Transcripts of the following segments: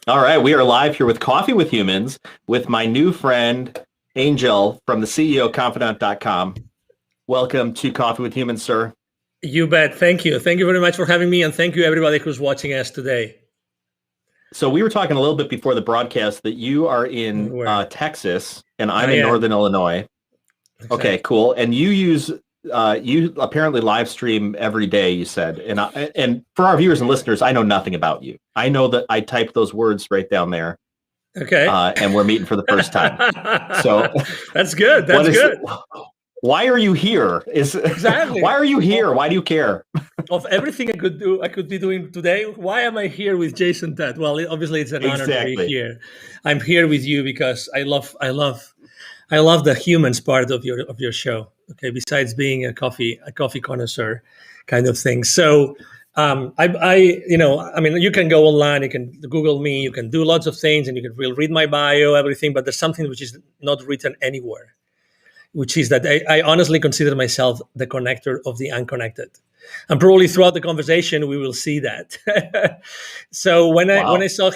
All right, we are live here with Coffee with Humans with my new friend Angel from the CEOconfidant.com. Welcome to Coffee with Humans, sir. You bet. Thank you. Thank you very much for having me, and thank you everybody who's watching us today. So we were talking a little bit before the broadcast that you are in Where Texas and I'm I in am. Northern Illinois. Okay, Exactly. cool. And you apparently live stream every day, you said. And for our viewers and listeners, I know nothing about you. I know that I typed those words right down there, Okay. and we're meeting for the first time. So That's good. what That's is good. why are you here? Exactly. Why are you Of, here? Why do you care? of everything I could be doing today, why am I here with Jason Ted? Well, obviously it's an honor to be Exactly. here. I'm here with you because I love the humans part of your show. Okay, besides being a coffee connoisseur, kind of thing. So, I mean, you can go online, you can Google me, you can do lots of things, and you can read my bio, everything. But there's something which is not written anywhere, which is that I honestly consider myself the connector of the unconnected. And probably throughout the conversation, we will see that. So Wow. when I saw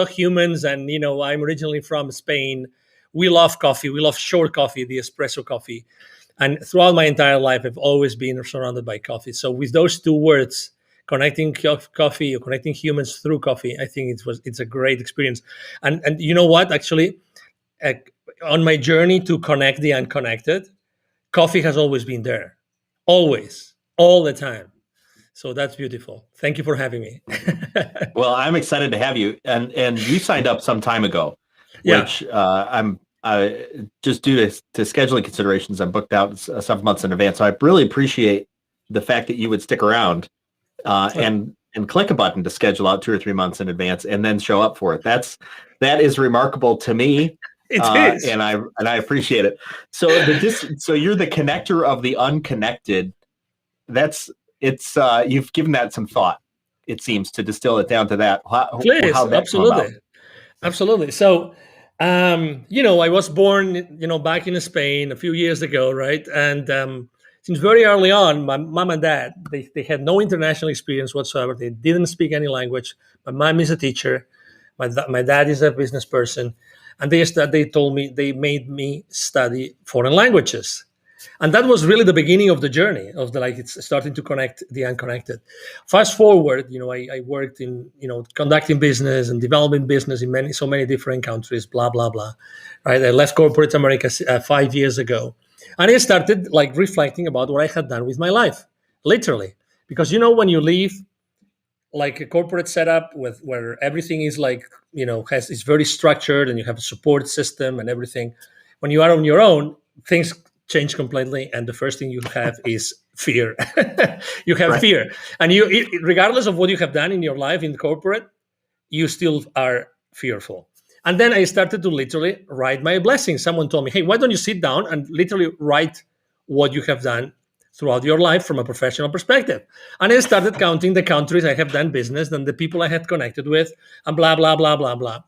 humans, and I'm originally from Spain. We love coffee. We love short coffee, the espresso coffee. And throughout my entire life, I've always been surrounded by coffee. So with those two words, connecting coffee or connecting humans through coffee, I think it's a great experience. And you know what? Actually, uh, on my journey to connect the unconnected, coffee has always been there, always, all the time. So that's beautiful. Thank you for having me. Well, I'm excited to have you, and you signed up some time ago, Yeah. which I'm just due to scheduling considerations. I'm booked out several months in advance, so I really appreciate the fact that you would stick around and click a button to schedule out 2 or 3 months in advance and then show up for it. That is remarkable to me, It is. and I appreciate it. So you're the connector of the unconnected. That's it's You've given that some thought. It seems to distill it down to that. Please, How'd that come absolutely. about? Absolutely. So, I was born, back in Spain a few years ago, right? And since very early on, my mom and dad, they had no international experience whatsoever. They didn't speak any language. My mom is a teacher. My dad is a business person. And they made me study foreign languages. And that was really the beginning of the journey of it's starting to connect the unconnected. Fast forward, I worked in conducting business and developing business in so many different countries, blah blah blah, right? I left corporate America 5 years ago, and I started reflecting about what I had done with my life, literally, because when you leave a corporate setup with where everything is has is very structured, and you have a support system and everything. When you are on your own, things change completely, and the first thing you have is fear. You have Right. fear, and regardless of what you have done in your life in corporate, you still are fearful. And then I started to literally write my blessings. Someone told me, hey, why don't you sit down and literally write what you have done throughout your life from a professional perspective? And I started counting the countries I have done business and the people I had connected with, and blah, blah, blah, blah, blah.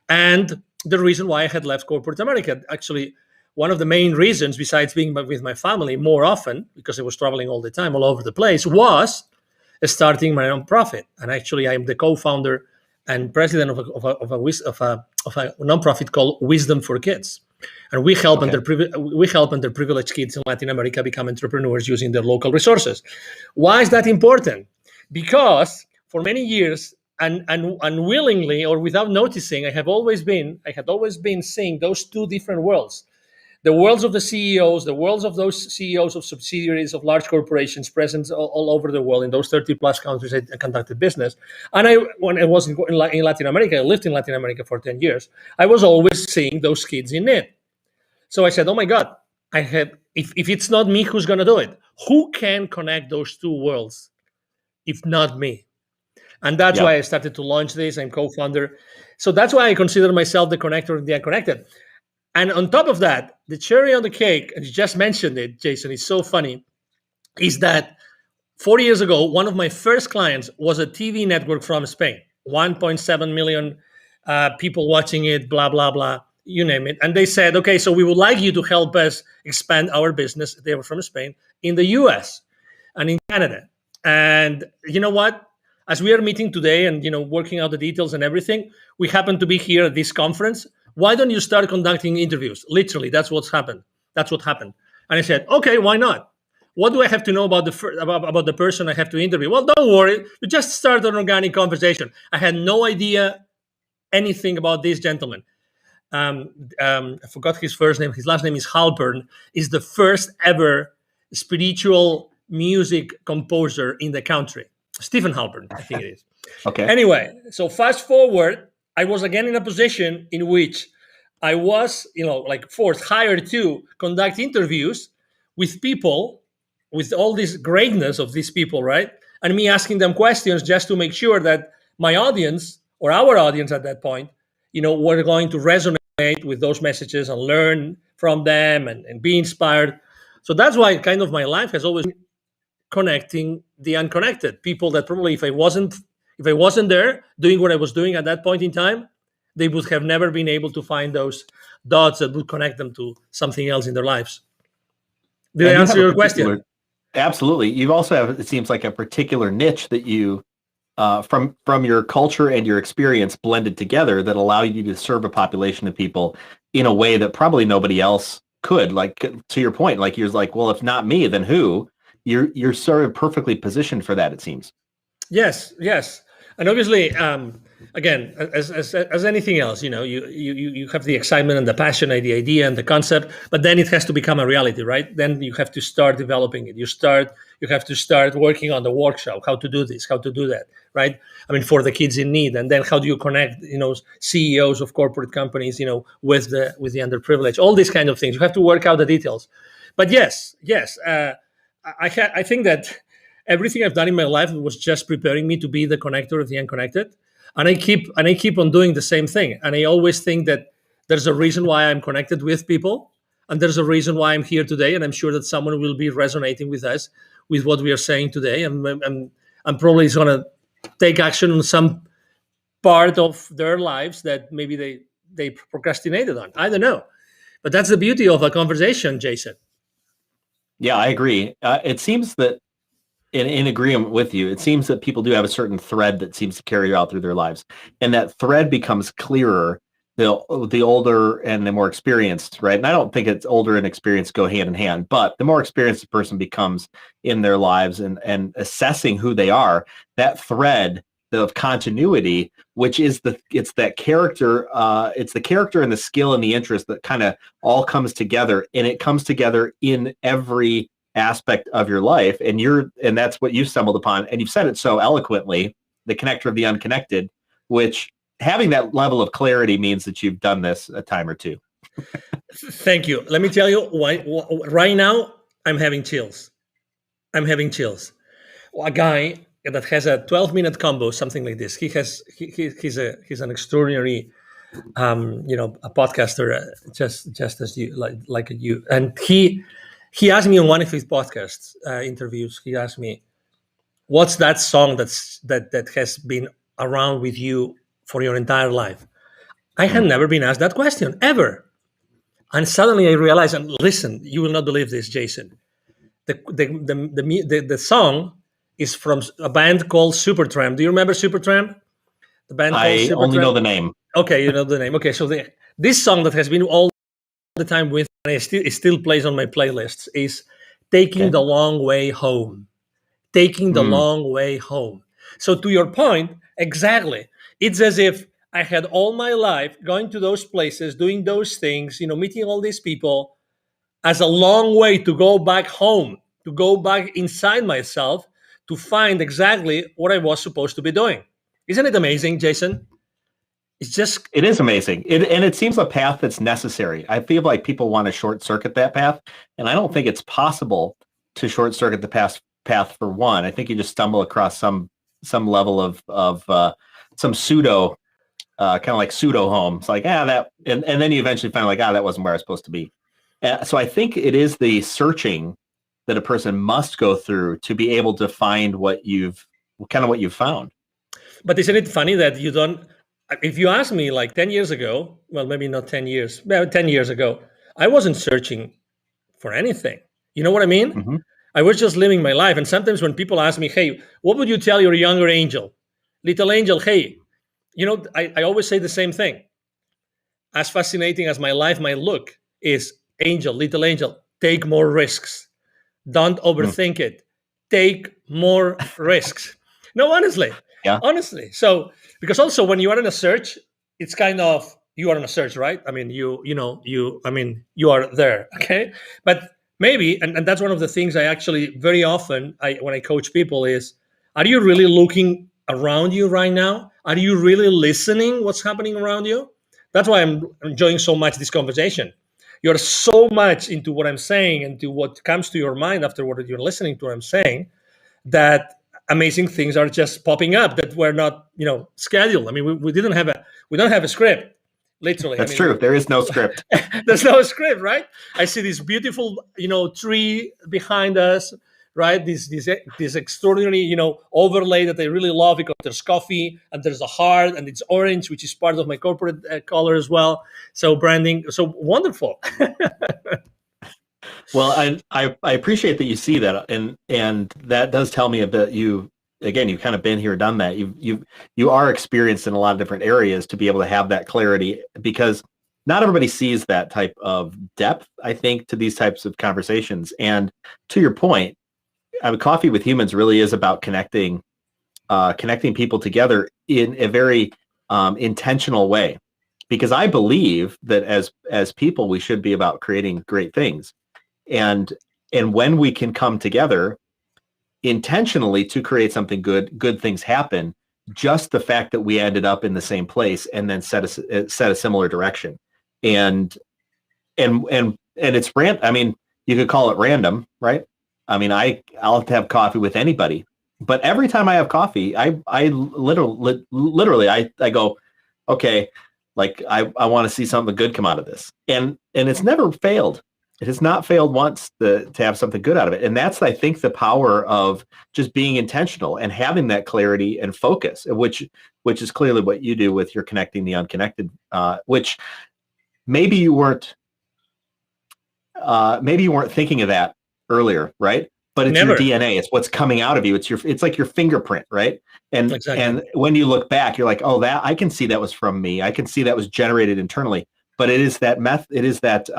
And the reason why I had left corporate America, actually, one of the main reasons, besides being with my family more often, because I was traveling all the time, all over the place, was starting my nonprofit. And actually, I'm the co-founder and president of a nonprofit called Wisdom for Kids. And Okay. we help underprivileged kids in Latin America become entrepreneurs using their local resources. Why is that important? Because for many years, and unwillingly or without noticing, I had always been seeing those two different worlds: the worlds of the CEOs, the worlds of those CEOs of subsidiaries of large corporations present all over the world in those 30 plus countries I conducted business. And when I was in Latin America, I lived in Latin America for 10 years. I was always seeing those kids in need. So I said, oh my God, if it's not me, who's going to do it? Who can connect those two worlds if not me? And that's Yeah. why I started to launch this. I'm co-founder. So that's why I consider myself the connector of the unconnected. And on top of that, the cherry on the cake, and you just mentioned it, Jason, it's so funny, is that 40 years ago, one of my first clients was a TV network from Spain, 1.7 million people watching it, blah, blah, blah, you name it. And they said, okay, so we would like you to help us expand our business. They were from Spain, in the US and in Canada. And you know what? as we are meeting today and working out the details and everything, we happen to be here at this conference. Why don't you start conducting interviews? Literally, that's what's happened. That's what happened. And I said, okay, why not? What do I have to know about the person I have to interview? Well, don't worry. You just start an organic conversation. I had no idea anything about this gentleman. I forgot his first name. His last name is Halpern. Is the first ever spiritual music composer in the country. Stephen Halpern, I think it is. Okay. Anyway, so fast forward, I was again in a position in which I was, hired to conduct interviews with people, with all this greatness of these people, right? And me asking them questions just to make sure that my audience, or our audience at that point, were going to resonate with those messages and learn from them and be inspired. So that's why kind of my life has always been connecting the unconnected. People that probably if I wasn't there doing what I was doing at that point in time, they would have never been able to find those dots that would connect them to something else in their lives. Did I answer your question? Absolutely. You also have, it seems like, a particular niche that you, from your culture and your experience blended together, that allow you to serve a population of people in a way that probably nobody else could. Like, to your point, like you're like, well, if not me, then who? You're sort of perfectly positioned for that, it seems. Yes. And obviously, again, as anything else, you have the excitement and the passion and the idea and the concept, but then it has to become a reality, right? Then you have to start developing it. You have to start working on the workshop, how to do this, how to do that, right? I mean, for the kids in need. And then how do you connect, CEOs of corporate companies, with the underprivileged, all these kind of things. You have to work out the details. But yes, I think that everything I've done in my life was just preparing me to be the connector of the unconnected. And I keep on doing the same thing. And I always think that there's a reason why I'm connected with people. And there's a reason why I'm here today. And I'm sure that someone will be resonating with us, with what we are saying today. And I'm probably going to take action on some part of their lives that maybe they procrastinated on. I don't know. But that's the beauty of a conversation, Jason. Yeah, I agree. It seems that in agreement with you, it seems that people do have a certain thread that seems to carry out through their lives. And that thread becomes clearer the older and the more experienced, right? And I don't think it's older and experienced go hand in hand, but the more experienced a person becomes in their lives and assessing who they are, that thread of continuity, which is it's the character and the skill and the interest that kind of all comes together, and it comes together in every aspect of your life, and that's what you stumbled upon, and you've said it so eloquently, the connector of the unconnected, which having that level of clarity means that you've done this a time or two. Thank you. Let me tell you why right now I'm having chills. A guy that has a 12-minute combo, something like this. He's an extraordinary a podcaster, just as you like you, and he asked me on one of his podcast interviews. He asked me, "What's that song that has been around with you for your entire life?" I had never been asked that question ever, and suddenly I realized. And listen, you will not believe this, Jason. The song is from a band called Supertramp. Do you remember Supertramp? The band called Supertramp? I only know the name. Okay, you know the name. Okay, so this song that has been all the time with, and it still plays on my playlists, is Taking the Long Way Home. Taking the Long Way Home. So to your point, exactly. It's as if I had all my life going to those places, doing those things, meeting all these people as a long way to go back home, to go back inside myself to find exactly what I was supposed to be doing. Isn't it amazing, Jason? It is amazing. And it seems a path that's necessary. I feel like people want to short circuit that path. And I don't think it's possible to short circuit the path for one. I think you just stumble across some level of some pseudo, kind of like pseudo home. It's like, that, and then you eventually find like, that wasn't where I was supposed to be. So I think it is the searching that a person must go through to be able to find what you've found. But isn't it funny that you don't, if you ask me like 10 years ago, well, maybe not 10 years, 10 years ago, I wasn't searching for anything. You know what I mean? Mm-hmm. I was just living my life. And sometimes when people ask me, hey, what would you tell your younger angel? Little angel, hey, I always say the same thing. As fascinating as my life might look, is angel, little angel, take more risks. Don't Mm. overthink it. Take more risks. No, honestly, Yeah, honestly. So, because also when you are in a search, it's kind of, you are in a search, right? I mean, you are there, okay? But maybe, and that's one of the things I actually very often, when I coach people is, are you really looking around you right now? Are you really listening what's happening around you? That's why I'm enjoying so much this conversation. You're so much into what I'm saying and to what comes to your mind after what you're listening to what I'm saying, that amazing things are just popping up that were not, scheduled. I mean, we don't have a script, literally. I that's mean, true. There is no script. there's no script, right? I see this beautiful, tree behind us, right? This extraordinary, overlay that I really love, because there's coffee and there's a heart and it's orange, which is part of my corporate color as well. So branding, so wonderful. Well, I appreciate that you see that, and that does tell me a bit. You've kind of been here, done that. You are experienced in a lot of different areas to be able to have that clarity, because not everybody sees that type of depth, I think, to these types of conversations. And to your point, Coffee with Humans really is about connecting people together in a very intentional way, because I believe that as people, we should be about creating great things. And when we can come together intentionally to create something good things happen. Just the fact that we ended up in the same place and then set a similar direction, and it's I mean, you could call it random, right? I mean, I'll have coffee with anybody, but every time I have coffee, I literally I go, okay, like I want to see something good come out of this, and it's never failed. It has not failed once to have something good out of it. And that's, I think, the power of just being intentional and having that clarity and focus, which is clearly what you do with your Connecting the Unconnected, which maybe you weren't thinking of that earlier, right? But it's Never. your DNA. It's what's coming out of you. It's like your fingerprint, right? And Exactly. And when you look back, you're like, oh, that I can see that was from me. I can see that was generated internally. But it is that It is that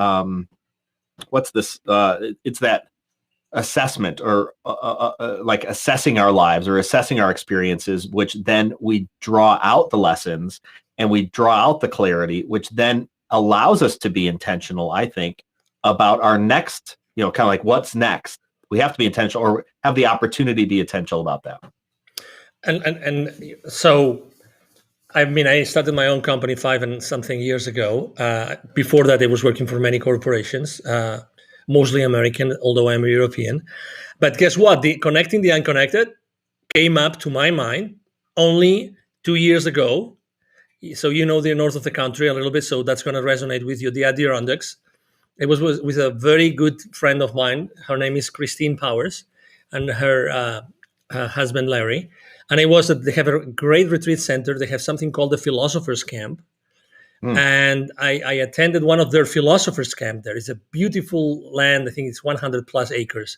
what's this? It's that assessment, or like assessing our lives or assessing our experiences, which then we draw out the lessons and we draw out the clarity, which then allows us to be intentional, I think, about our next, kind of like what's next. We have to be intentional, or have the opportunity to be intentional about that. And so, I mean, I started my own company 5 and something years ago. Before that, I was working for many corporations, mostly American, although I'm European. But guess what? The Connecting the Unconnected came up to my mind only 2 years ago. So the north of the country a little bit, so that's going to resonate with you. The Adirondacks. It was with a very good friend of mine. Her name is Christine Powers, and her husband Larry. And they have a great retreat center. They have something called the Philosophers Camp. And I attended one of their Philosophers Camp. There is a beautiful land. I think it's 100 plus acres.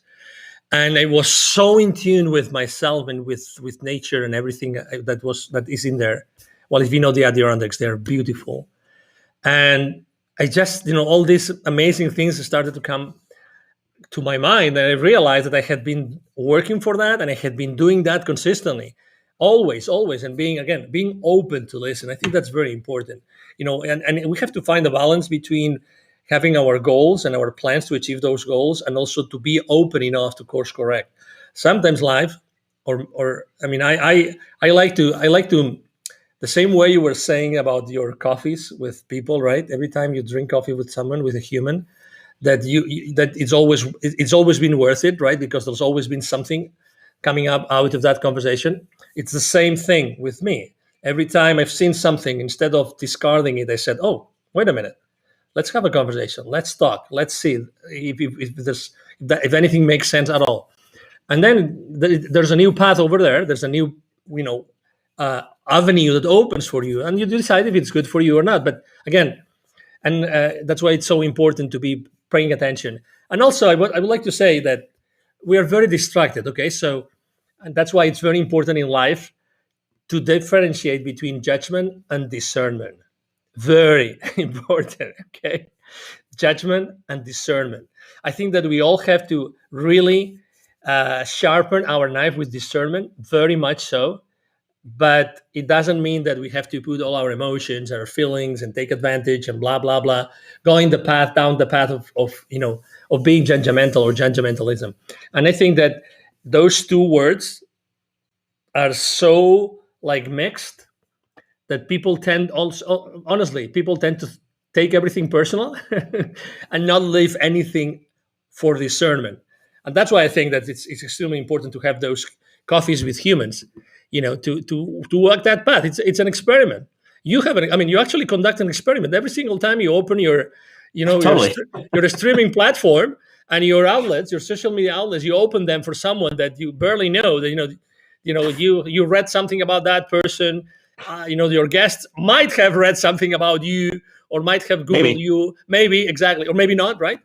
And I was so in tune with myself and with nature and everything that is in there. Well, if you know the Adirondacks, they're beautiful. And I just, all these amazing things started to come to my mind, and I realized that I had been working for that, and I had been doing that consistently, always, and being open to listen. I think that's very important, and we have to find a balance between having our goals and our plans to achieve those goals, and also to be open enough to course correct. Sometimes life, or I mean, I like to. The same way you were saying about your coffees with people, right? Every time you drink coffee with someone, with a human, that it's always been worth it, right? Because there's always been something coming up out of that conversation. It's the same thing with me. Every time I've seen something, instead of discarding it, I said, "Oh, wait a minute, let's have a conversation. Let's talk. Let's see if anything makes sense at all." And then there's a new path over there. There's a new, avenue that opens for you, and you decide if it's good for you or not. But again, and that's why it's so important to be paying attention. And also, I would like to say that we are very distracted. Okay, so, and that's why it's very important in life to differentiate between judgment and discernment. Very important, okay? Judgment and discernment. I think that we all have to really sharpen our knife with discernment, very much so. But it doesn't mean that we have to put all our emotions, our feelings, and take advantage and blah blah blah, going down the path of being judgmental or judgmentalism. And I think that those two words are so like mixed that people tend also, honestly, people tend to take everything personal and not leave anything for discernment. And that's why I think that it's extremely important to have those coffees with humans, to walk that path. It's an experiment. You actually conduct an experiment every single time you open Totally. your streaming platform and your outlets, your social media outlets. You open them for someone that you barely know. That you read something about that person. Your guests might have read something about you or might have Googled you, maybe, exactly, or maybe not, right?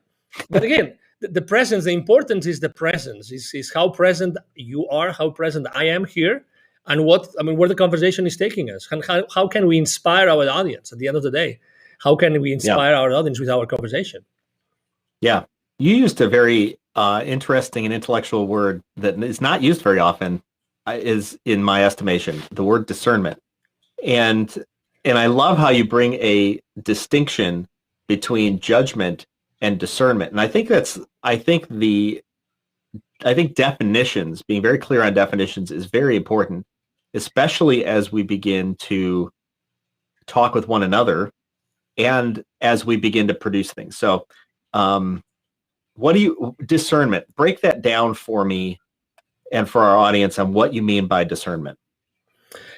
But again, the presence, the importance is the presence, is how present you are, how present I am here, and where the conversation is taking us, and how can we inspire our audience at the end of the day? How can we inspire our audience with our conversation? Yeah. You used a very interesting and intellectual word that is not used very often, is, in my estimation, the word discernment. And I love how you bring a distinction between judgment and discernment. And I think definitions, being very clear on definitions, is very important, especially as we begin to talk with one another and as we begin to produce things. So discernment, break that down for me and for our audience on what you mean by discernment.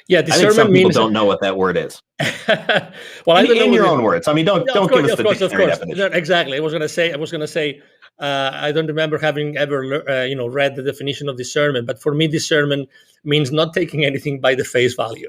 Yeah, discernment I think some people means, don't know what that word is. Well, I don't know in your own words. I mean, don't give us the dictionary definition. Exactly. I was going to say. I don't remember having ever read the definition of discernment, but for me, discernment means not taking anything by the face value.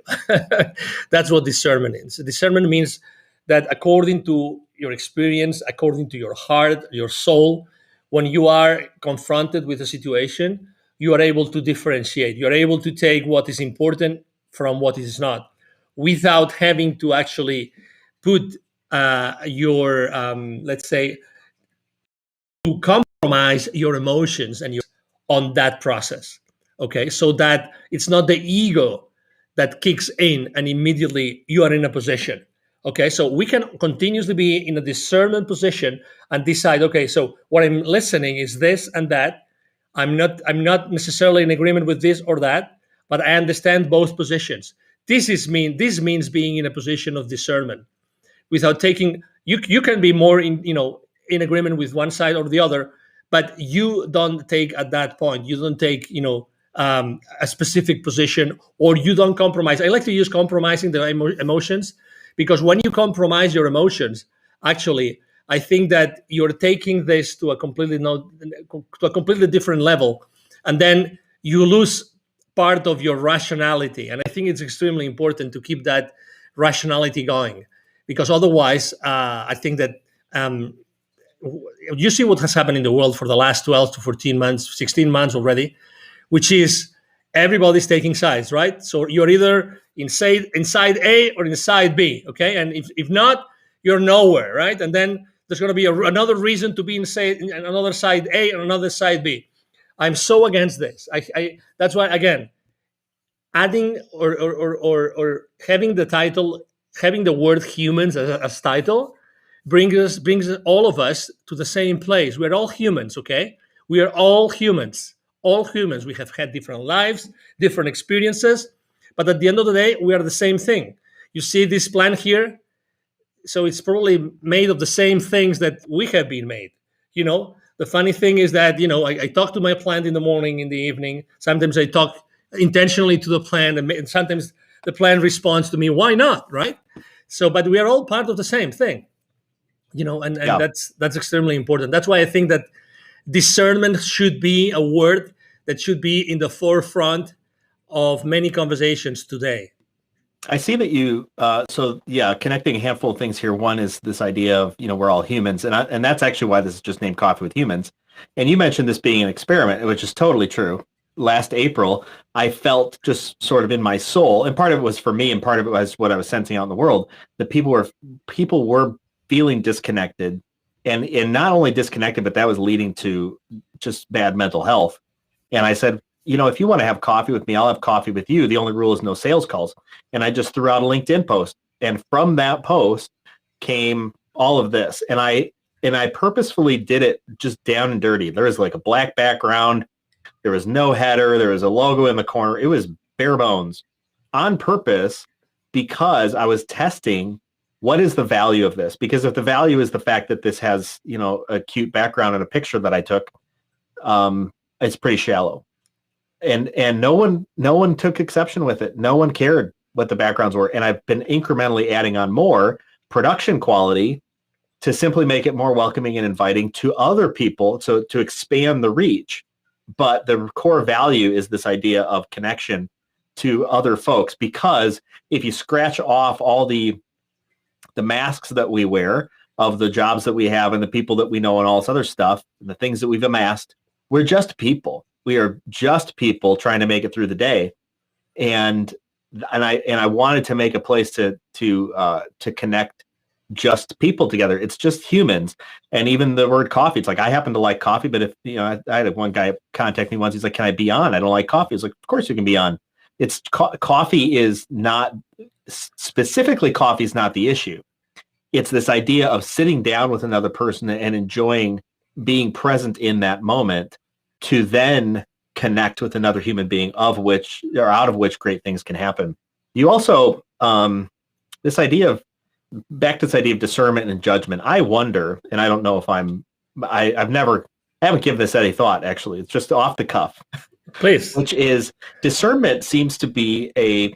That's what discernment is. Discernment means that according to your experience, according to your heart, your soul, when you are confronted with a situation, you are able to differentiate. You are able to take what is important from what is not, without having to actually put your, let's say, to compromise your emotions and on that process. Okay, so that it's not the ego that kicks in and immediately you are in a position. Okay, so we can continuously be in a discernment position and decide, okay, so what I'm listening is this and that. I'm not necessarily in agreement with this or that, but I understand both positions. This means being in a position of discernment without taking. You can be more in agreement with one side or the other, but you don't take at that point. You don't take a specific position, or you don't compromise. I like to use compromising the emotions, because when you compromise your emotions, actually, I think that you're taking this to a completely different level, and then you lose part of your rationality. And I think it's extremely important to keep that rationality going, because otherwise, I think that you see what has happened in the world for the last 12 to 14 months, 16 months already, which is everybody's taking sides, right? So you're either inside A or inside B, okay? And if not, you're nowhere, right? And then there's going to be another reason to be in another side A and another side B. I'm so against this. That's why, again, adding or having the title, having the word humans as title brings all of us to the same place. We're all humans, okay? We are all humans. All humans. We have had different lives, different experiences, but at the end of the day, we are the same thing. You see this plant here? So it's probably made of the same things that we have been made. The funny thing is that, I talk to my plant in the morning, in the evening. Sometimes I talk intentionally to the plant, and sometimes the plant responds to me. Why not, right? So, but we are all part of the same thing, and that's extremely important. That's why I think that discernment should be a word that should be in the forefront of many conversations today. I see that you, connecting a handful of things here. One is this idea of, we're all humans. And that's actually why this is just named Coffee with Humans. And you mentioned this being an experiment, which is totally true. last April, I felt just sort of in my soul, and part of it was for me, and part of it was what I was sensing out in the world, that people were feeling disconnected, and not only disconnected, but that was leading to just bad mental health. And I said, if you want to have coffee with me, I'll have coffee with you. The only rule is no sales calls. And I just threw out a LinkedIn post, and from that post came all of this. And I purposefully did it just down and dirty. There was like a black background. There was no header. There was a logo in the corner. It was bare bones on purpose, because I was testing what is the value of this. Because if the value is the fact that this has, a cute background and a picture that I took, it's pretty shallow. And no one took exception with it. No one cared what the backgrounds were. And I've been incrementally adding on more production quality to simply make it more welcoming and inviting to other people, to expand the reach. But the core value is this idea of connection to other folks, because if you scratch off all the masks that we wear of the jobs that we have and the people that we know and all this other stuff, and the things that we've amassed, we're just people. We are just people trying to make it through the day. And I wanted to make a place to connect just people together. It's just humans. And even the word coffee, it's like, I happen to like coffee, but if, I had one guy contact me once, he's like, can I be on? I don't like coffee. It's like, of course you can be on. It's coffee is not, specifically coffee is not the issue. It's this idea of sitting down with another person and enjoying being present in that moment, to then connect with another human being, out of which great things can happen. You also, this idea of discernment and judgment. I wonder, and I don't know if I haven't given this any thought, actually. It's just off the cuff. Please. Which is, discernment seems to be a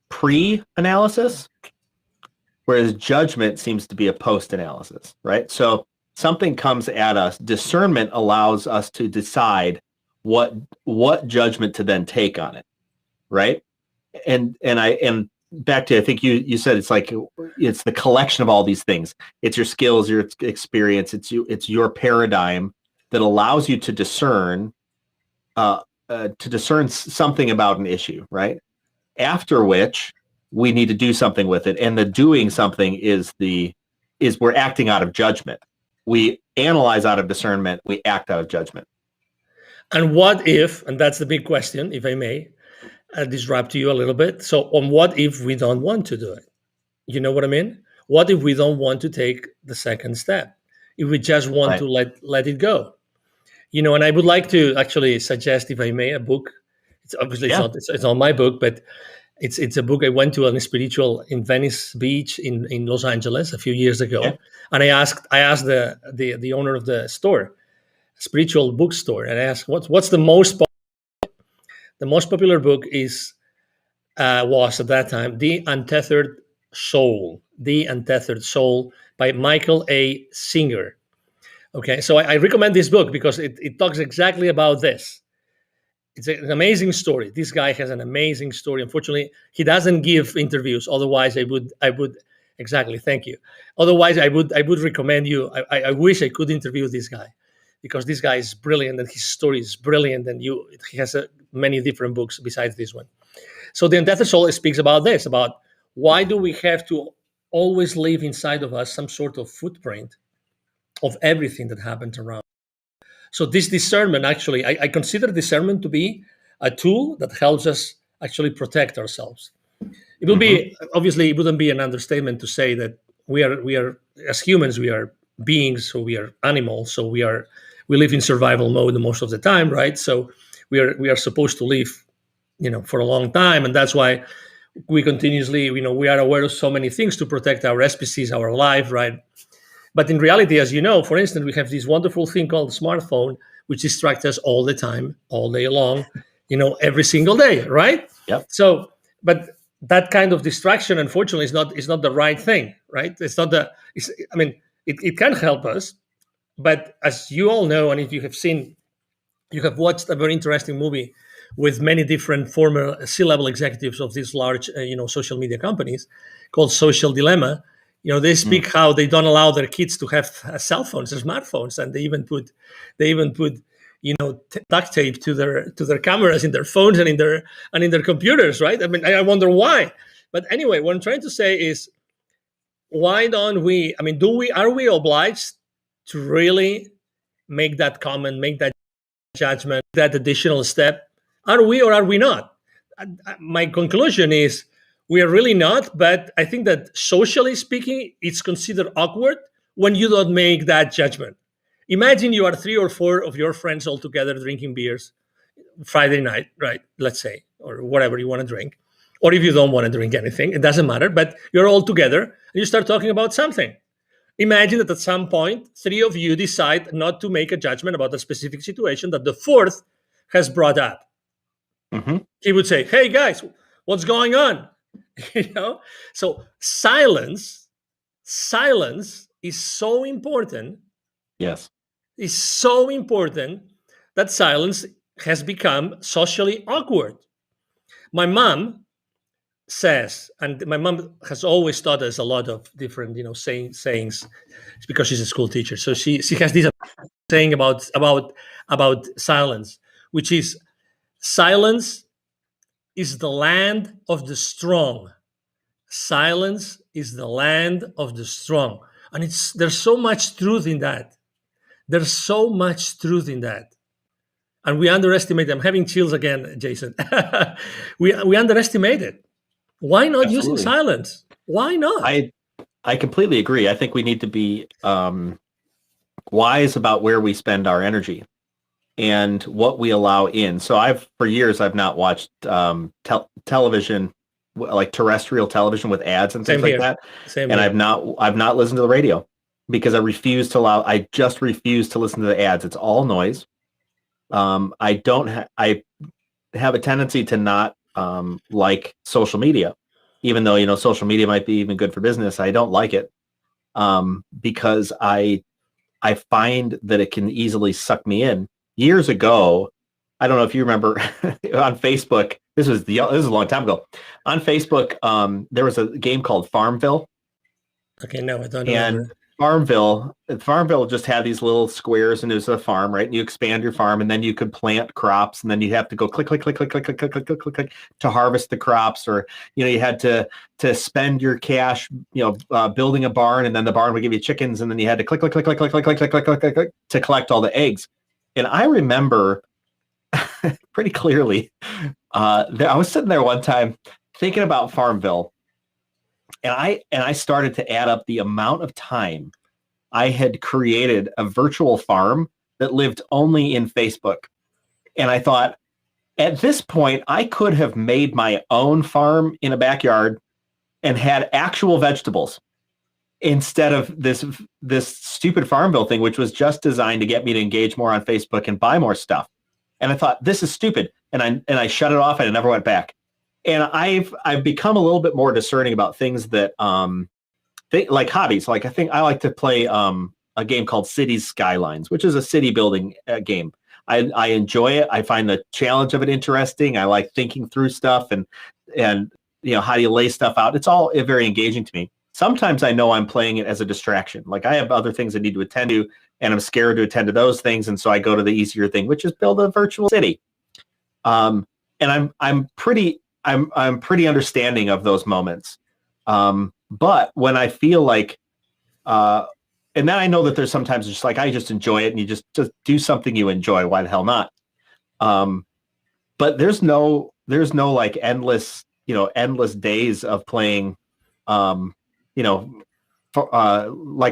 pre-analysis, whereas judgment seems to be a post-analysis, right? So something comes at us. Discernment allows us to decide what judgment to then take on it, right? And back to, I think you said, it's like, it's the collection of all these things. It's your skills, your experience, it's your paradigm that allows you to discern something about an issue, right? After which we need to do something with it. And the doing something is we're acting out of judgment. We analyze out of discernment, we act out of judgment. And what if, and that's the big question, if I may, disrupt you a little bit. So on what if we don't want to do it? You know what I mean? What if we don't want to take the second step? If we just want to let it go? And I would like to actually suggest, if I may, a book. It's obviously it's not my book, but it's a book. I went to a spiritual in Venice Beach in Los Angeles a few years ago, and I asked the owner of the store, spiritual bookstore, and I asked what's the most popular book was at that time The Untethered Soul, by Michael A. Singer. Okay, so I recommend this book because it talks exactly about this. It's an amazing story. This guy has an amazing story. Unfortunately, he doesn't give interviews. Otherwise, I would exactly. Thank you. Otherwise, I would recommend you. I wish I could interview this guy, because this guy is brilliant and his story is brilliant, and he has many different books besides this one. So the Untethered Soul speaks about this, about why do we have to always leave inside of us some sort of footprint of everything that happens around. So this discernment, actually, I consider discernment to be a tool that helps us actually protect ourselves. It will be, obviously, it wouldn't be an understatement to say that we are as humans, we are beings, so we are animals, so we live in survival mode most of the time, right? So we are supposed to live, for a long time, and that's why we continuously, we are aware of so many things to protect our species, our life, right? But in reality, as you know, for instance, we have this wonderful thing called smartphone, which distracts us all the time, all day long, every single day, right? Yep. So, but that kind of distraction, unfortunately, is not the right thing, right? It can help us, but as you all know, and if you have watched a very interesting movie with many different former C-level executives of these large, social media companies called Social Dilemma. They speak how they don't allow their kids to have cell phones or smartphones, and they even put duct tape to their cameras in their phones and in their computers, right? I mean, I wonder why. But anyway, what I'm trying to say is, why don't we? I mean, are we obliged to really make that comment, make that judgment, that additional step? Are we or are we not? My conclusion is we are really not, but I think that socially speaking, it's considered awkward when you don't make that judgment. Imagine you are 3 or 4 of your friends all together drinking beers Friday night, right? Let's say, or whatever you want to drink. Or if you don't want to drink anything, it doesn't matter, but you're all together and you start talking about something. Imagine that at some point, 3 of you decide not to make a judgment about a specific situation that the 4th has brought up. Mm-hmm. He would say, "Hey guys, what's going on?" So silence is so important. Yes. It's so important that silence has become socially awkward. My mom says, and my mom has always taught us a lot of different, sayings. It's because she's a school teacher, so she has this saying about silence, which is, silence is the land of the strong. Silence is the land of the strong, and there's so much truth in that. There's so much truth in that. And we underestimate. I'm having chills again, Jason. we underestimate it. Why not Absolutely. using silence? Why not? I completely agree. I think we need to be wise about where we spend our energy and what we allow in. So for years, I've not watched television, like terrestrial television with ads and things like that. Same and here. I've not listened to the radio because I just refuse to listen to the ads. It's all noise. I have a tendency to not like social media, even though, social media might be even good for business. I don't like it because I find that it can easily suck me in. Years ago, I don't know if you remember on Facebook, this was a long time ago. On Facebook, there was a game called Farmville. Okay, no, I don't And remember. Farmville just had these little squares, and it was a farm, right? And you expand your farm, and then you could plant crops, and then you have to go click, click, click, click, click, click, click, click, click, click, click to harvest the crops, or you had to spend your cash, building a barn, and then the barn would give you chickens, and then you had to click, click, click, click, click, click, click, click, click, click, click, click to collect all the eggs. And I remember pretty clearly, I was sitting there one time thinking about Farmville. And I started to add up the amount of time I had created a virtual farm that lived only in Facebook. And I thought, at this point, I could have made my own farm in a backyard and had actual vegetables instead of this stupid Farmville thing, which was just designed to get me to engage more on Facebook and buy more stuff. And I thought, this is stupid. And I shut it off and I never went back. And I've become a little bit more discerning about things that like hobbies. Like I think I like to play a game called Cities Skylines, which is a city building game. I enjoy it. I find the challenge of it interesting. I like thinking through stuff and how do you lay stuff out. It's all very engaging to me. Sometimes I know I'm playing it as a distraction. Like I have other things I need to attend to, and I'm scared to attend to those things, and so I go to the easier thing, which is build a virtual city. And I'm pretty understanding of those moments. But when I feel like, and then I know that there's sometimes just like, I just enjoy it, and you just do something you enjoy. Why the hell not? But there's no like endless days of playing, like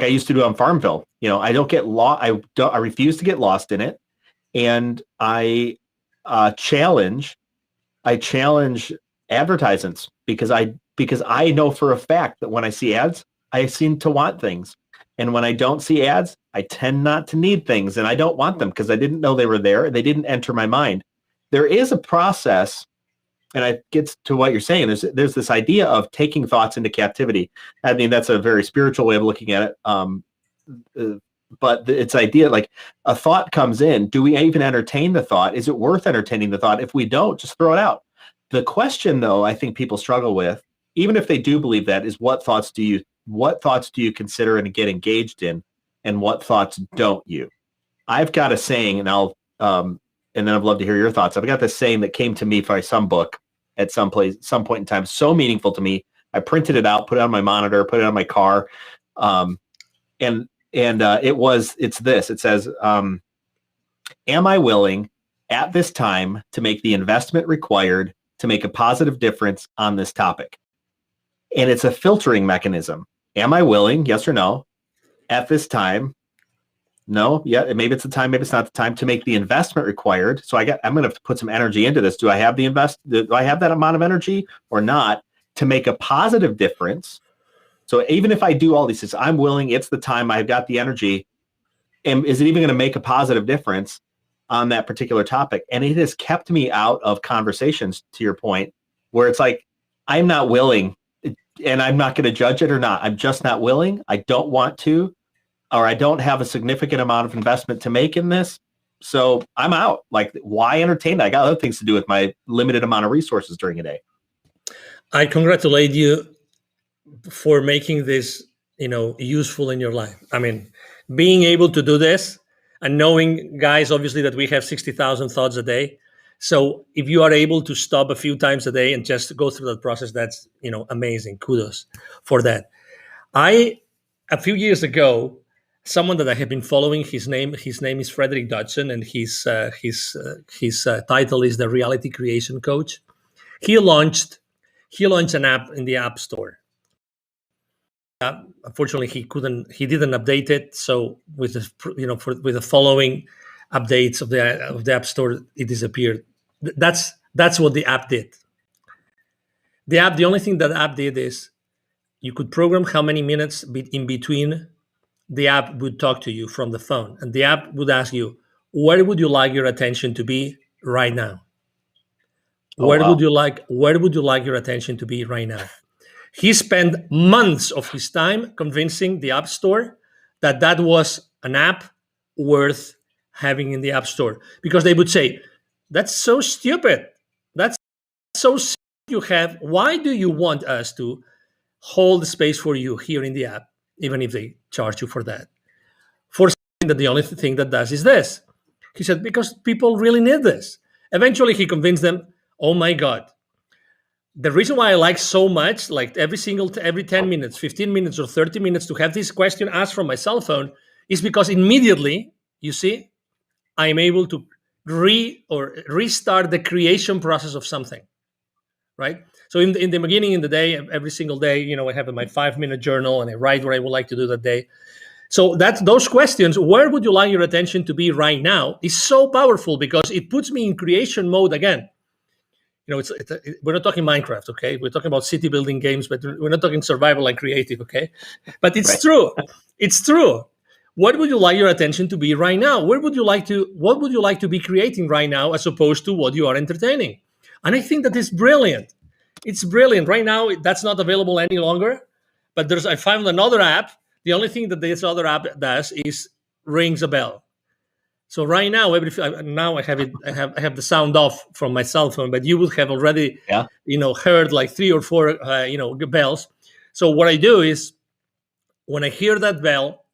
I used to do on Farmville. I don't get lost. I refuse to get lost in it. And I challenge advertisements because I know for a fact that when I see ads, I seem to want things. And when I don't see ads, I tend not to need things, and I don't want them because I didn't know they were there and they didn't enter my mind. There is a process, and it gets to what you're saying. There's this idea of taking thoughts into captivity. I mean, that's a very spiritual way of looking at it. But it's idea like a thought comes in. Do we even entertain the thought? Is it worth entertaining the thought? If we don't, just throw it out. The question, though, I think people struggle with, even if they do believe that, is what thoughts do you what thoughts do you consider and get engaged in, and what thoughts don't you? I've got a saying, and and then I'd love to hear your thoughts. I've got this saying that came to me by some book at some point in time, so meaningful to me. I printed it out, put it on my monitor, put it on my car, and it's this. It says, "Am I willing at this time to make the investment required to make a positive difference on this topic?" And it's a filtering mechanism. Am I willing? Yes or no. At this time, no. Yeah, maybe it's the time, maybe it's not the time to make the investment required. So I'm going to have to put some energy into this. Do I have do I have that amount of energy or not to make a positive difference? So even if I do all these things, I'm willing, it's the time, I've got the energy. And is it even going to make a positive difference on that particular topic? And it has kept me out of conversations, to your point, where it's like, I'm not willing, and I'm not going to judge it or not. I'm just not willing. I don't want to, or I don't have a significant amount of investment to make in this. So I'm out. Like, why entertain that? I got other things to do with my limited amount of resources during a day. I congratulate you for making this, useful in your life. I mean, being able to do this and knowing, guys, obviously that we have 60,000 thoughts a day. So if you are able to stop a few times a day and just go through that process, that's, amazing. Kudos for that. A few years ago, someone that I have been following, his name is Frederick Dodson, and his title is the Reality Creation Coach. He launched an app in the App Store. Unfortunately, he didn't update it. So with the following updates of the App Store, it disappeared. That's what the app did. The only thing that the app did is you could program how many minutes in between the app would talk to you from the phone, and the app would ask you, where would you like your attention to be right now? Where would you like your attention to be right now? He spent months of his time convincing the App Store that was an app worth having in the App Store, because they would say, that's so stupid. That's so stupid you have. Why do you want us to hold space for you here in the app, even if they charge you for that? For something that the only thing that does is this. He said, because people really need this. Eventually, he convinced them, oh my God, the reason why I like so much, like every 10 minutes, 15 minutes, or 30 minutes to have this question asked from my cell phone is because immediately, you see, I'm able to restart the creation process of something, right? So in the beginning, in the day, every single day, I have my 5-minute journal and I write what I would like to do that day. So those questions, where would you like your attention to be right now, is so powerful because it puts me in creation mode again. We're not talking Minecraft, okay? We're talking about city building games, but we're not talking survival and creative, okay? But it's true. It's true. What would you like your attention to be right now? What would you like to be creating right now, as opposed to what you are entertaining? And I think that is brilliant. It's brilliant. Right now, that's not available any longer. But I found another app. The only thing that this other app does is rings a bell. So right now, I have the sound off from my cell phone, but you would have already, heard like 3 or 4, bells. So what I do is, when I hear that bell,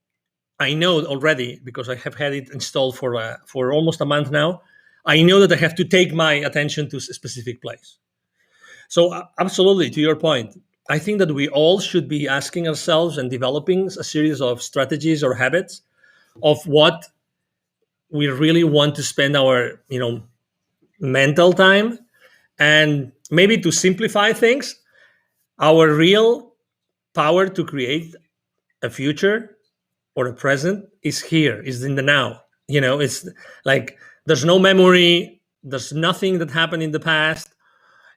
I know already, because I have had it installed for almost a month now. I know that I have to take my attention to a specific place. So absolutely, to your point, I think that we all should be asking ourselves and developing a series of strategies or habits of what we really want to spend our, mental time. And maybe to simplify things, our real power to create a future or a present is here, is in the now. It's like there's no memory, there's nothing that happened in the past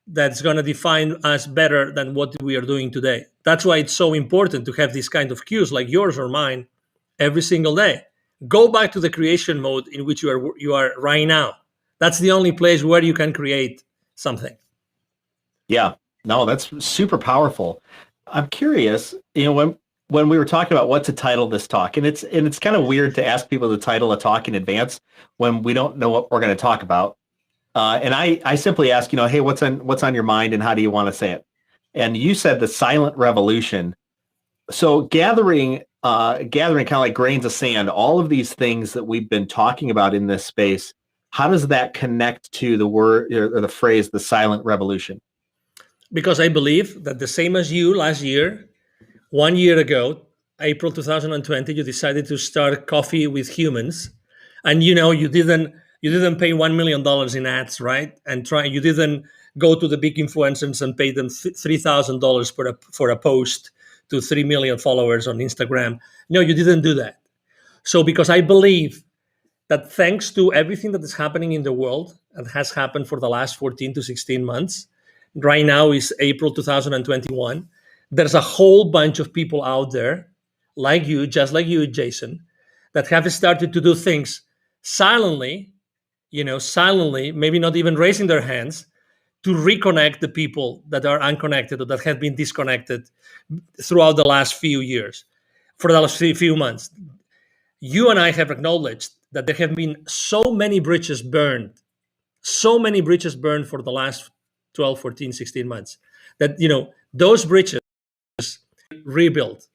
that's going to define us better than what we are doing today. That's why it's so important to have these kind of cues like yours or mine every single day. Go back to the creation mode in which you are right now. That's the only place where you can create something. Yeah. No, that's super powerful. I'm curious, when we were talking about what to title this talk, and it's kind of weird to ask people to title a talk in advance when we don't know what we're going to talk about. And I simply ask, hey, what's on your mind and how do you want to say it? And you said the silent revolution. So gathering kind of like grains of sand, all of these things that we've been talking about in this space, how does that connect to the word or the phrase, the silent revolution? Because I believe that the same as you last year, 1 year ago, April 2020, you decided to start Coffee with Humans, and you didn't pay $1 million in ads, right? And you didn't go to the big influencers and pay them $3,000 for a post to 3 million followers on Instagram. No, you didn't do that. So because I believe that thanks to everything that is happening in the world and has happened for the last 14 to 16 months, right now is April 2021, there's a whole bunch of people out there like you, just like you, Jason, that have started to do things silently, silently, maybe not even raising their hands, to reconnect the people that are unconnected or that have been disconnected throughout the last few years, for the last few months. You and I have acknowledged that there have been so many bridges burned for the last 12, 14, 16 months, that, those bridges rebuilt.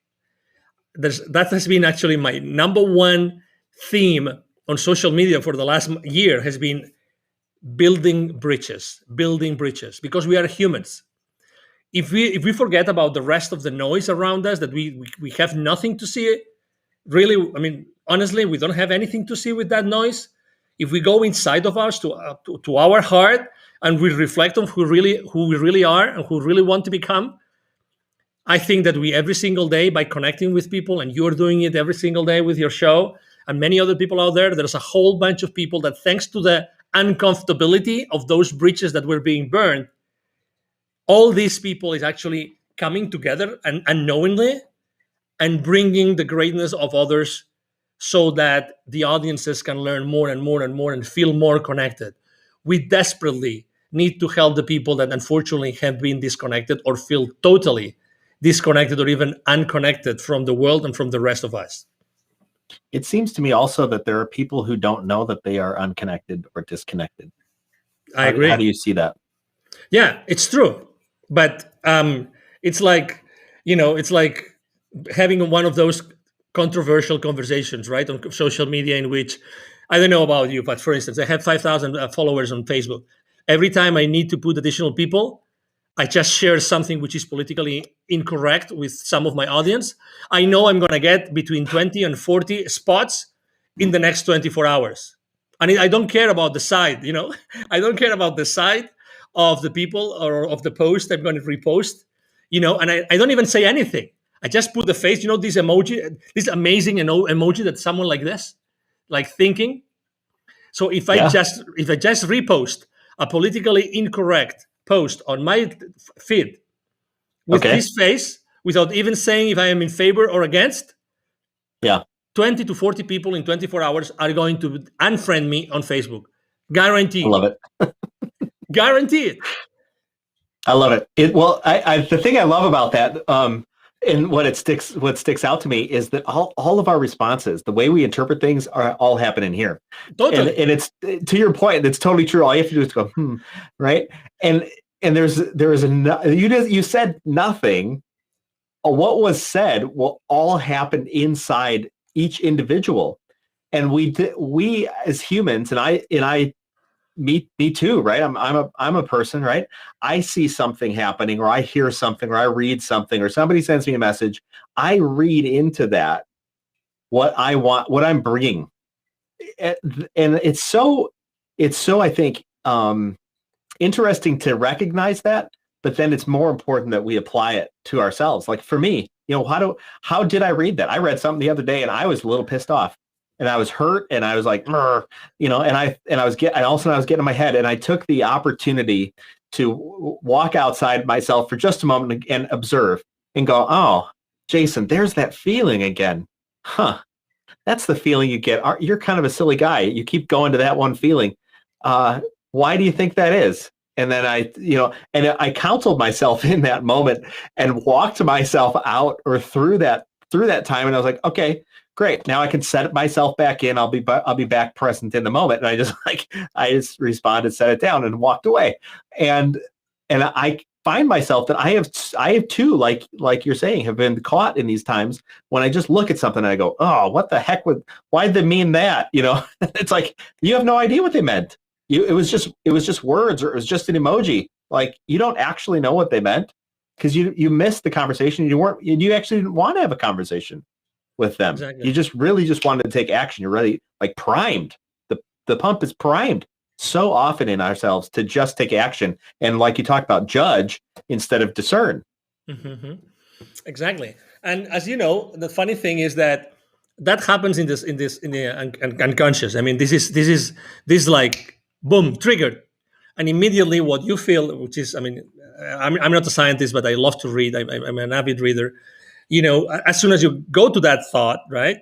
That has been actually my number one theme on social media for the last year, has been building bridges, because we are humans. If we forget about the rest of the noise around us, that we have nothing to see, really, I mean, honestly, we don't have anything to see with that noise. If we go inside of us to our heart, and we reflect on who we really are and who we really want to become, I think that we, every single day, by connecting with people, and you're doing it every single day with your show, and many other people out there, there's a whole bunch of people that, thanks to the uncomfortability of those bridges that were being burned, all these people is actually coming together and unknowingly, and bringing the greatness of others, so that the audiences can learn more and more and more and feel more connected. We desperately need to help the people that unfortunately have been disconnected or feel totally disconnected or even unconnected from the world and from the rest of us. It seems to me also that there are people who don't know that they are unconnected or disconnected. I agree. How do you see that? Yeah, it's true. But it's like, it's like having one of those controversial conversations, right, on social media, in which, I don't know about you, but for instance, I have 5,000 followers on Facebook. Every time I need to put additional people, I just share something which is politically incorrect with some of my audience. I know I'm going to get between 20 and 40 spots in the next 24 hours. And I don't care about the side, I don't care about the side of the people or of the post I'm going to repost, and I don't even say anything. I just put the face, this emoji, this amazing emoji that someone like this, like thinking. So if I just repost a politically incorrect post on my feed with this face, without even saying if I am in favor or against, 20 to 40 people in 24 hours are going to unfriend me on Facebook. Guaranteed. I love it. Guaranteed. I love it. The thing I love about that, and what sticks out to me is that all of our responses, the way we interpret things, are all happening here. Totally. And it's, to your point, it's totally true. All you have to do is go, right? And you said nothing. What was said will all happen inside each individual, and we as humans, and I me too, right? I'm a person, right? I see something happening, or I hear something, or I read something, or somebody sends me a message. I read into that what I want, what I'm bringing, and it's so I think interesting to recognize that. But then it's more important that we apply it to ourselves. Like for me, how did I read that? I read something the other day and I was a little pissed off, and I was hurt, and I was like, and all of a sudden I was getting in my head, and I took the opportunity to walk outside myself for just a moment and observe and go, oh, Jason, there's that feeling again. Huh. That's the feeling you get. You're kind of a silly guy. You keep going to that one feeling. Why do you think that is? And then I counseled myself in that moment and walked myself out or through that time. And I was like, okay, great. Now I can set myself back in. I'll be back present in the moment. And I just responded, set it down, and walked away. And I find myself that I have too, like you're saying, have been caught in these times when I just look at something and I go, oh, what the heck why'd they mean that? It's like you have no idea what they meant. It was just words, or it was just an emoji. Like you don't actually know what they meant because you missed the conversation. You actually didn't want to have a conversation with them. Exactly. You just really wanted to take action. You're ready, like primed. The pump is primed so often in ourselves to just take action. And like you talked about, judge instead of discern. Mm-hmm. Exactly. And as you know, the funny thing is that happens in the unconscious. I mean, this is like boom, triggered, and immediately what you feel, which is, I mean, I'm not a scientist, but I love to read. I'm an avid reader. As soon as you go to that thought, right,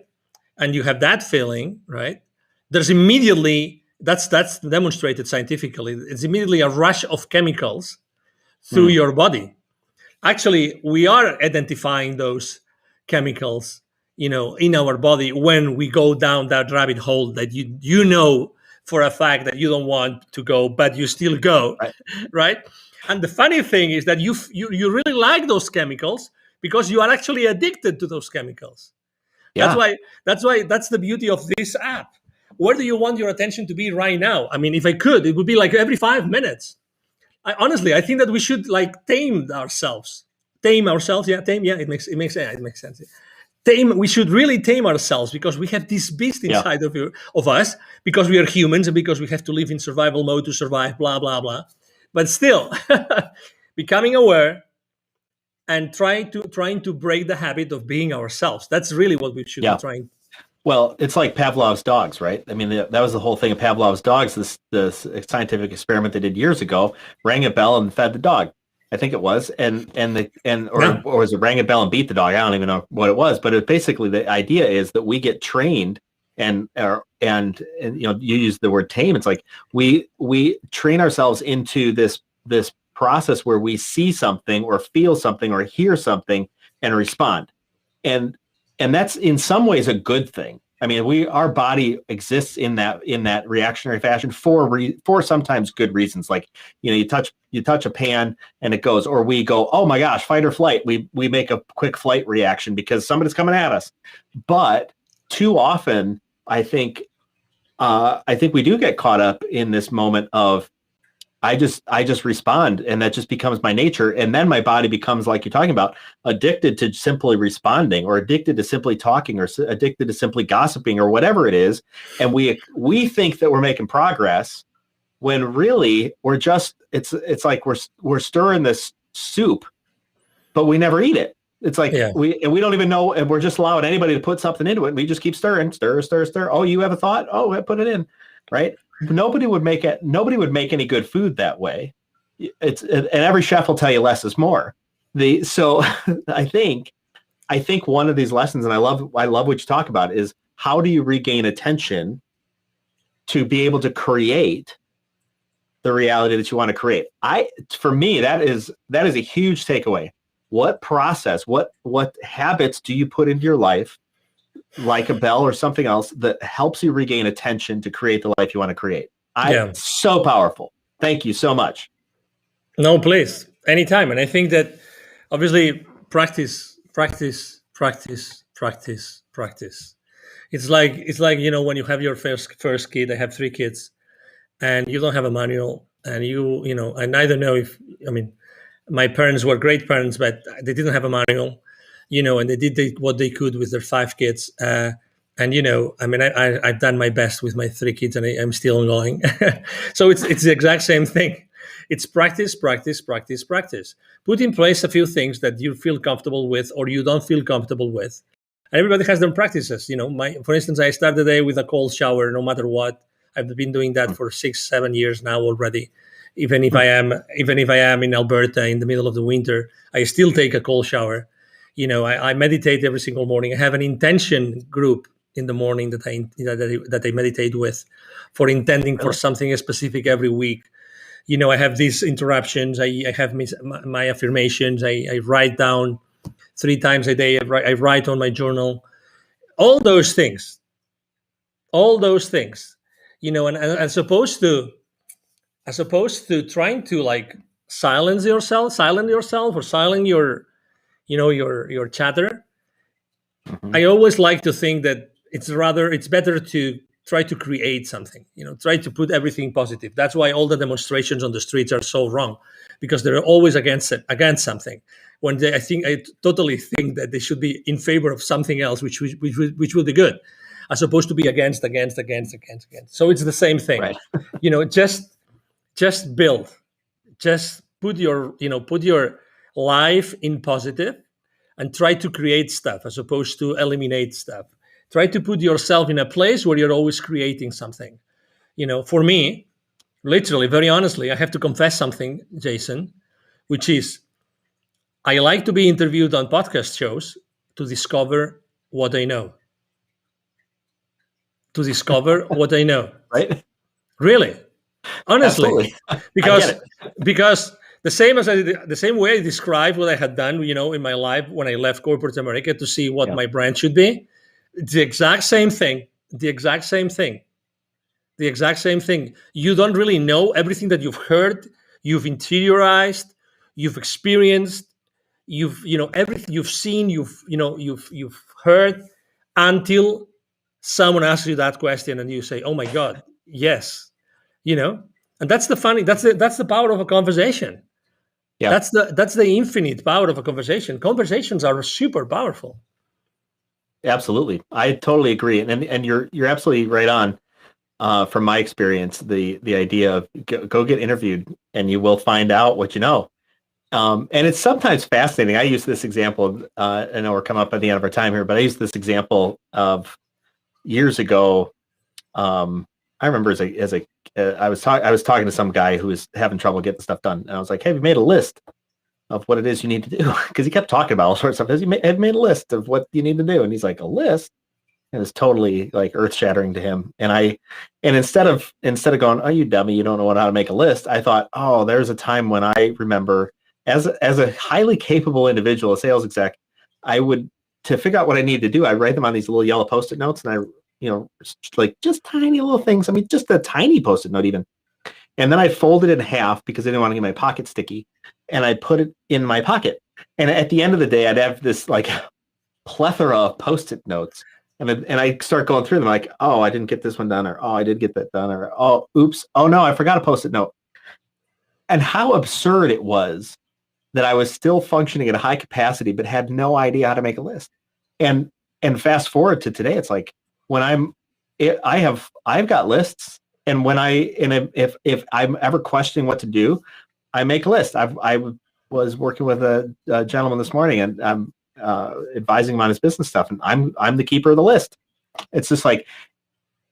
and you have that feeling, right, there's immediately that's demonstrated scientifically. It's immediately a rush of chemicals through your body. Actually, we are identifying those chemicals, in our body when we go down that rabbit hole that you know for a fact that you don't want to go, but you still go, Right. right? And the funny thing is that you really like those chemicals because you are actually addicted to those chemicals. Yeah. That's the beauty of this app. Where do you want your attention to be right now? I mean, if I could, it would be like every 5 minutes. I think that we should like tame ourselves. Tame ourselves, yeah. Tame, yeah. It makes sense. Tame. We should really tame ourselves because we have this beast inside of us because we are humans and because we have to live in survival mode to survive. Blah blah blah. But still, becoming aware and trying to break the habit of being ourselves. That's really what we should be trying. Well, it's like Pavlov's dogs, right? I mean, that was the whole thing of Pavlov's dogs. This scientific experiment they did years ago, rang a bell and fed the dog. I think it was, or was it rang a bell and beat the dog? I don't even know what it was, but basically the idea is that we get trained, and you use the word tame. It's like we train ourselves into this process where we see something or feel something or hear something and respond, and that's in some ways a good thing. I mean, our body exists in that reactionary fashion for sometimes good reasons. Like, you touch a pan and it goes, or we go, oh my gosh, fight or flight. We make a quick flight reaction because somebody's coming at us. But too often, I think we do get caught up in this moment of I just respond, and that just becomes my nature. And then my body becomes, like you're talking about, addicted to simply responding, or addicted to simply talking, or addicted to simply gossiping, or whatever it is. And we think that we're making progress when really we're just, it's like we're stirring this soup, but we never eat it. It's like we don't even know, and we're just allowing anybody to put something into it. And we just keep stir. Oh, you have a thought? Oh, I put it in, right? Nobody would make any good food that way. And every chef will tell you less is more. So I think one of these lessons, and I love what you talk about, is how do you regain attention to be able to create the reality that you want to create? For me, that is a huge takeaway. What process, what habits do you put into your life, like a bell or something else, that helps you regain attention to create the life you want to create? So powerful. Thank you so much. No, please, anytime. And I think that obviously practice. It's like when you have your first kid. I have 3 kids, and you don't have a manual, and I neither know if, I mean, my parents were great parents, but they didn't have a manual, and they did what they could with their 5 kids. And, I mean, I've done my best with my 3 kids, and I'm still going. So it's the exact same thing. It's practice. Put in place a few things that you feel comfortable with or you don't feel comfortable with. And everybody has their practices. For instance, I start the day with a cold shower, no matter what. I've been doing that for 6-7 years now already. Even if I am in Alberta in the middle of the winter, I still take a cold shower. I meditate every single morning. I have an intention group in the morning that I meditate with, for intending for something specific every week. I have these interruptions. I have my affirmations. I write down 3 times a day. I write on my journal. All those things. And as opposed to trying to, like, silent yourself, or silent your, your chatter. Mhm. I always like to think that it's better to try to create something, try to put everything positive. That's why all the demonstrations on the streets are so wrong, because they're always against something. When I totally think that they should be in favor of something else, which will be good, as opposed to be against. So it's the same thing, Right. just build, just put your life in positive, and try to create stuff as opposed to eliminate stuff. Try to put yourself in a place where you're always creating something. For me, literally, very honestly, I have to confess something, Jason, which is I like to be interviewed on podcast shows to discover what I know. To discover what I know. Right. Really, honestly, Absolutely. I get because it. because the same way I described what I had done, in my life when I left corporate America to see what Yeah. my brand should be. It's the exact same thing. The exact same thing. The exact same thing. You don't really know everything that you've heard, you've interiorized, you've experienced, everything you've seen, you've heard, until someone asks you that question and you say, "Oh my God, yes," And that's that's the power of a conversation. Yeah. That's the infinite power of a conversation. Conversations are super powerful. Absolutely. I totally agree. And you're absolutely right on. From my experience, the idea of go get interviewed and you will find out what you know. And it's sometimes fascinating. I use this example. I know we're coming up at the end of our time here, but I use this example of years ago. I remember I was talking to some guy who was having trouble getting stuff done, and I was like, "Hey, have you made a list of what it is you need to do?" Because he kept talking about all sorts of stuff. Have made a list of what you need to do, and he's like, "A list." And it's totally like earth shattering to him. And instead of going, "Oh, you dummy, you don't know how to make a list," I thought, "Oh, there's a time when I remember as a highly capable individual, a sales exec, I would, to figure out what I need to do, I write them on these little yellow Post-it notes, and like just tiny little things. I mean, just a tiny Post-it note even. And then I fold it in half because I didn't want to get my pocket sticky, and I put it in my pocket. And at the end of the day, I'd have this like plethora of Post-it notes. And I start going through them like, "Oh, I didn't get this one done," or, "Oh, I did get that done," or, "Oh, oops. Oh no, I forgot a Post-it note." And how absurd it was that I was still functioning at a high capacity, but had no idea how to make a list. And fast forward to today, it's like when I've got lists, and if I'm ever questioning what to do, I make a list. I was working with a gentleman this morning, and I'm advising him on his business stuff, and I'm the keeper of the list. It's just like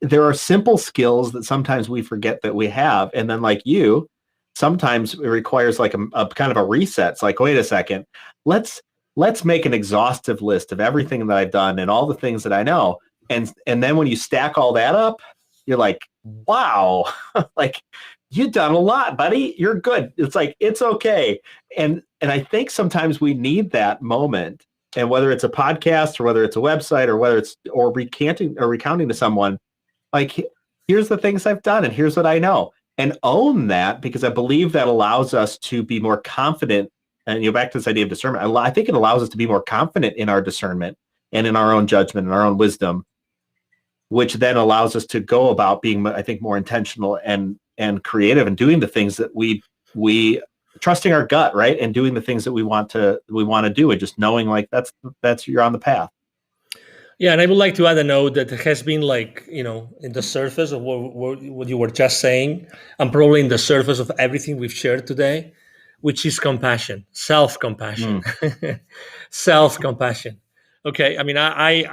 there are simple skills that sometimes we forget that we have, and then like you, sometimes it requires like a kind of a reset. It's like, wait a second, let's make an exhaustive list of everything that I've done and all the things that I know, and then when you stack all that up, you're like, wow, like you've done a lot, buddy. You're good. It's like, it's okay. And I think sometimes we need that moment. And whether it's a podcast or whether it's a website or whether it's recounting to someone, like, here's the things I've done and here's what I know, and own that, because I believe that allows us to be more confident. And back to this idea of discernment, I think it allows us to be more confident in our discernment and in our own judgment and our own wisdom, which then allows us to go about being, I think, more intentional and creative and doing the things that we trusting our gut, right? And doing the things that we want to do, and just knowing like that's you're on the path. Yeah, and I would like to add a note that has been like, in the surface of what you were just saying, and probably in the surface of everything we've shared today, which is compassion, self-compassion, self-compassion. Okay, I mean, I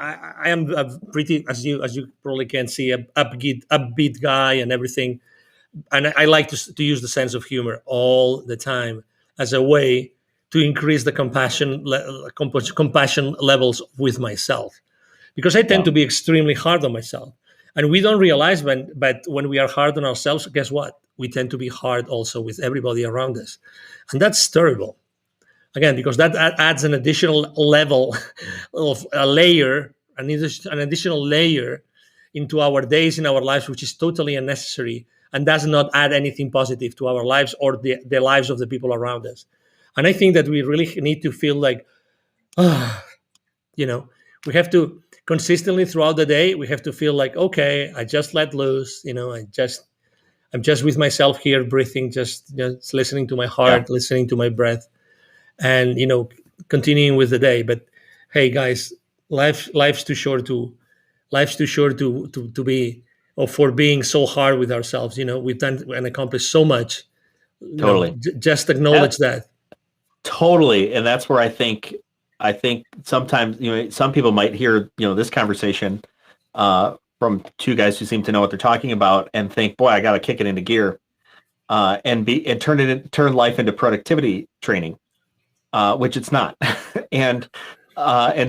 am a pretty, as you probably can see, a upbeat guy and everything, and I like to use the sense of humor all the time as a way to increase the compassion levels with myself, because I tend to be extremely hard on myself. And we don't realize but when we are hard on ourselves, guess what? We tend to be hard also with everybody around us. And that's terrible. Again, because that adds an additional level of a layer, an additional layer into our days, in our lives, which is totally unnecessary and does not add anything positive to our lives or the lives of the people around us. And I think that we really need to feel like, we have to consistently throughout the day, we have to feel like, okay, I just let loose, I'm just with myself here, breathing, just listening to my heart, listening to my breath, and continuing with the day. But hey, guys, life's too short to be, or for being so hard with ourselves. We've done and accomplished so much. Totally. Just acknowledge that. Totally, and that's where I think sometimes some people might hear this conversation from two guys who seem to know what they're talking about and think, boy, I got to kick it into gear and turn life into productivity training, which it's not. and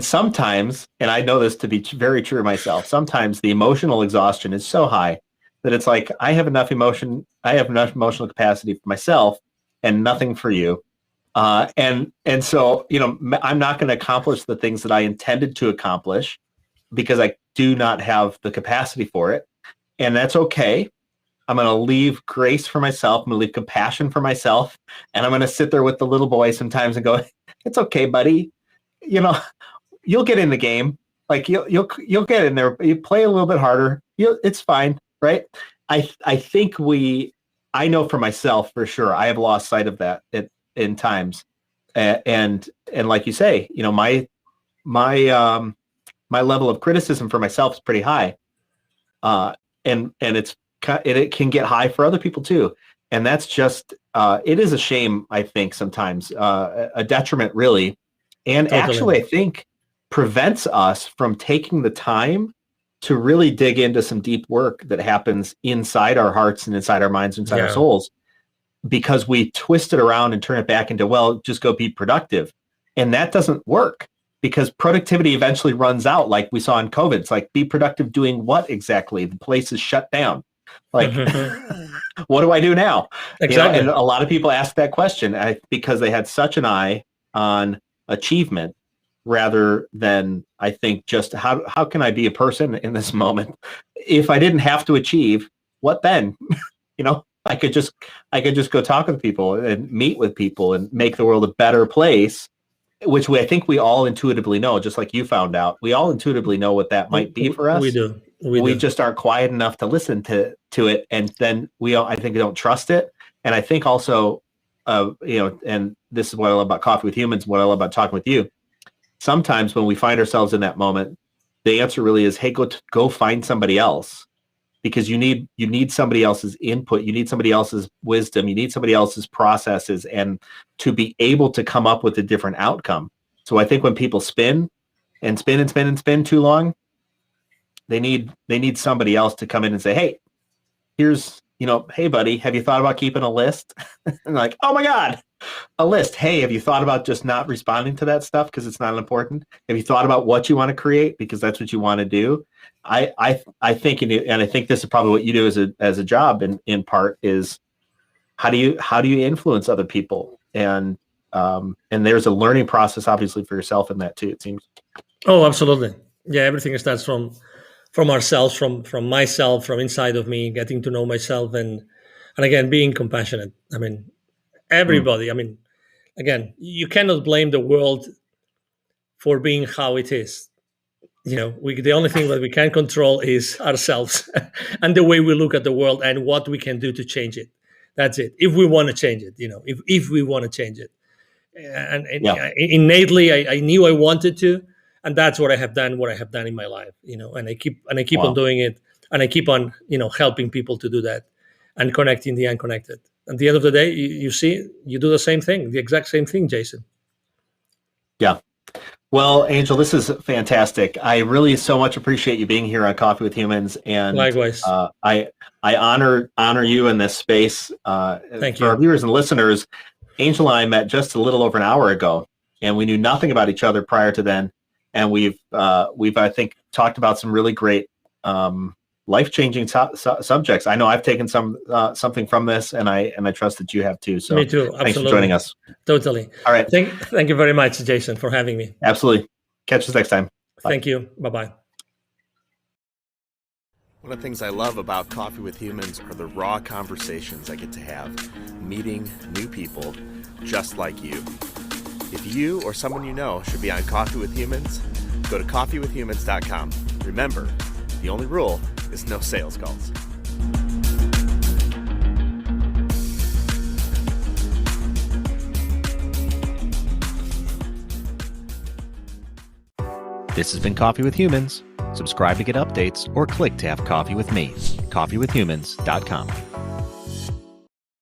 sometimes, and I know this to be very true myself, sometimes the emotional exhaustion is so high that it's like I have enough emotional capacity for myself and nothing for you. And so, I'm not going to accomplish the things that I intended to accomplish because I do not have the capacity for it. And that's okay. I'm going to leave grace for myself. I'm going to leave compassion for myself. And I'm going to sit there with the little boy sometimes and go, it's okay, buddy. You'll get in the game. Like you'll get in there. You play a little bit harder. It's fine. Right. I think I know for myself for sure, I have lost sight of that in times. And like you say, my level of criticism for myself is pretty high. And it can get high for other people too. And that's just, it is a shame, I think sometimes, a detriment really. And Totally. Actually, I think prevents us from taking the time to really dig into some deep work that happens inside our hearts and inside our minds, inside our souls, because we twist it around and turn it back into, well, just go be productive. And that doesn't work because productivity eventually runs out. Like we saw in COVID, it's like, be productive doing what exactly? The place is shut down. Like, what do I do now? Exactly. And a lot of people ask that question because they had such an eye on achievement rather than, I think, just how can I be a person in this moment? If I didn't have to achieve, what then? I could just go talk with people and meet with people and make the world a better place, which I think we all intuitively know, just like you found out. We all intuitively know what that might be for us. We do. We just aren't quiet enough to listen to it, and then I think we don't trust it. And I think also, and this is what I love about Coffee with Humans, what I love about talking with you. Sometimes when we find ourselves in that moment, the answer really is, hey, go find somebody else. Because you need somebody else's input, you need somebody else's wisdom, you need somebody else's processes, and to be able to come up with a different outcome. So I think when people spin and spin and spin and spin too long, they need somebody else to come in and say, hey, here's, hey buddy, have you thought about keeping a list? And like, oh my God, a list. Hey, have you thought about just not responding to that stuff because it's not important? Have you thought about what you want to create because that's what you want to do? I think, and I think this is probably what you do as a job in part, is how do you influence other people? And there's a learning process obviously for yourself in that too, it seems. Oh, absolutely. Yeah, everything starts from ourselves, from myself, from inside of me, getting to know myself, and again, being compassionate. I mean, everybody. I mean, again, you cannot blame the world for being how it is. The only thing that we can control is ourselves and the way we look at the world and what we can do to change it. That's it. If we want to change it, if we want to change it, and innately, I knew I wanted to, and that's what I have done. What I have done in my life, and I keep on doing it, and I keep on, helping people to do that, and connecting the unconnected. At the end of the day, you see, you do the same thing, the exact same thing, Jason. Yeah. Well, Angel, this is fantastic. I really so much appreciate you being here on Coffee with Humans, and likewise, I honor you in this space. Thank you. For our viewers and listeners, Angel and I met just a little over an hour ago, and we knew nothing about each other prior to then. And we've I think talked about some really great life-changing subjects. I know I've taken something from this, and I trust that you have too. So me too. Absolutely. Thanks for joining us. Totally. All right. Thank you very much, Jason, for having me. Absolutely. Catch us next time. Bye. Thank you. Bye-bye. One of the things I love about Coffee with Humans are the raw conversations I get to have, meeting new people just like you. If you or someone you know should be on Coffee with Humans, go to coffeewithhumans.com. Remember, the only rule is no sales calls. This has been Coffee with Humans. Subscribe to get updates or click to have coffee with me. coffeewithhumans.com.